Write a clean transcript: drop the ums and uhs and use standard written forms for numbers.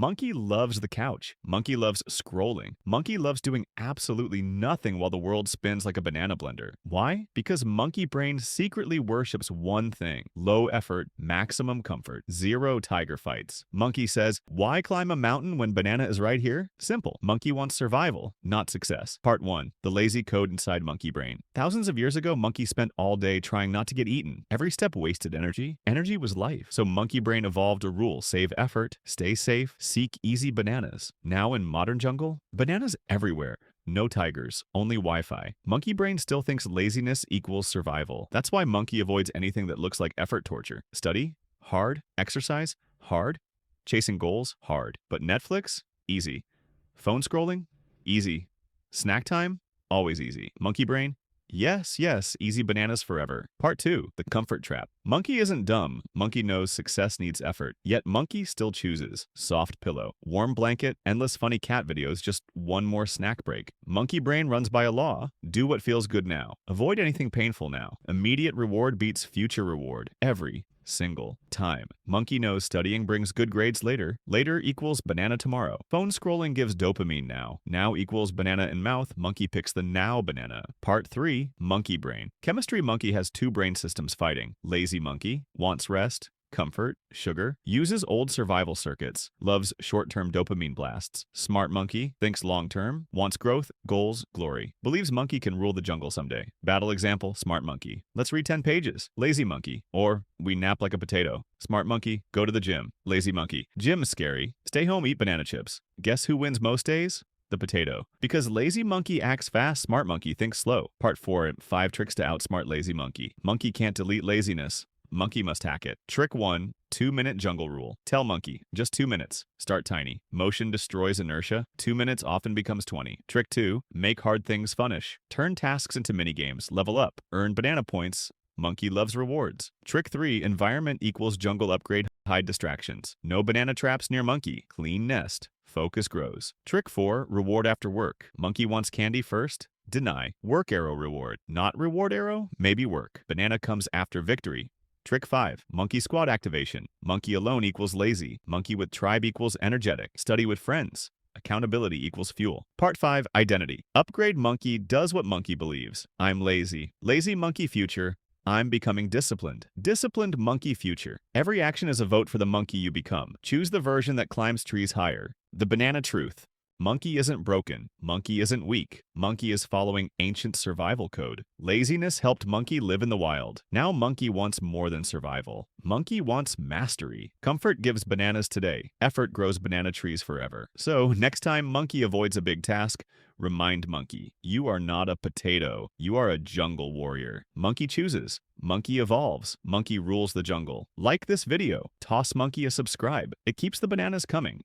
Monkey loves the couch. Monkey loves scrolling. Monkey loves doing absolutely nothing while the world spins like a banana blender. Why? Because monkey brain secretly worships one thing: low effort, maximum comfort, zero tiger fights. Monkey says, why climb a mountain when banana is right here? Simple. Monkey wants survival, not success. Part 1. The lazy code inside monkey brain. Thousands of years ago, monkey spent all day trying not to get eaten. Every step wasted energy. Energy was life. So monkey brain evolved a rule: save effort, stay safe, seek easy bananas. Now in modern jungle, bananas everywhere. No tigers, only Wi-Fi. Monkey brain still thinks laziness equals survival. That's why monkey avoids anything that looks like effort torture. Study? Hard. Exercise? Hard. Chasing goals? Hard. But Netflix? Easy. Phone scrolling? Easy. Snack time? Always easy. Monkey brain? Yes, yes, easy bananas forever. Part 2. The comfort trap. Monkey isn't dumb. Monkey knows success needs effort. Yet monkey still chooses soft pillow, warm blanket, endless funny cat videos, just one more snack break. Monkey brain runs by a law: do what feels good now. Avoid anything painful now. Immediate reward beats future reward every single time. Monkey knows studying brings good grades later. Later equals banana tomorrow. Phone scrolling gives dopamine now. Now equals banana in mouth. Monkey picks the now banana. Part 3. Monkey brain. Chemistry monkey has two brain systems fighting. Lazy monkey wants rest, comfort, sugar, uses old survival circuits, loves short-term dopamine blasts. Smart monkey thinks long-term, wants growth, goals, glory, believes monkey can rule the jungle someday. Battle example: smart monkey. Let's read 10 pages. Lazy monkey. Or, we nap like a potato. Smart monkey, go to the gym. Lazy monkey, gym's scary. Stay home, eat banana chips. Guess who wins most days? The potato. Because lazy monkey acts fast, smart monkey thinks slow. Part 4. 5 tricks to outsmart lazy monkey. Monkey can't delete laziness. Monkey must hack it. Trick 1. 2-minute jungle rule. Tell monkey, just 2 minutes. Start tiny. Motion destroys inertia. 2 minutes often becomes 20. Trick 2. Make hard things funnish. Turn tasks into mini-games. Level up. Earn banana points. Monkey loves rewards. Trick 3. Environment equals jungle upgrade. Hide distractions. No banana traps near monkey. Clean nest. Focus grows. Trick 4. Reward after work. Monkey wants candy first. Deny. Work arrow reward. Not reward arrow? Maybe work. Banana comes after victory. Trick 5. Monkey squad activation. Monkey alone equals lazy. Monkey with tribe equals energetic. Study with friends. Accountability equals fuel. Part 5. Identity. Upgrade monkey does what monkey believes. I'm lazy. Lazy monkey future. I'm becoming disciplined. Disciplined monkey future. Every action is a vote for the monkey you become. Choose the version that climbs trees higher. The banana truth. Monkey isn't broken. Monkey isn't weak. Monkey is following ancient survival code. Laziness helped monkey live in the wild. Now monkey wants more than survival. Monkey wants mastery. Comfort gives bananas today. Effort grows banana trees forever. So next time monkey avoids a big task, remind monkey, you are not a potato. You are a jungle warrior. Monkey chooses. Monkey evolves. Monkey rules the jungle. Like this video. Toss monkey a subscribe. It keeps the bananas coming.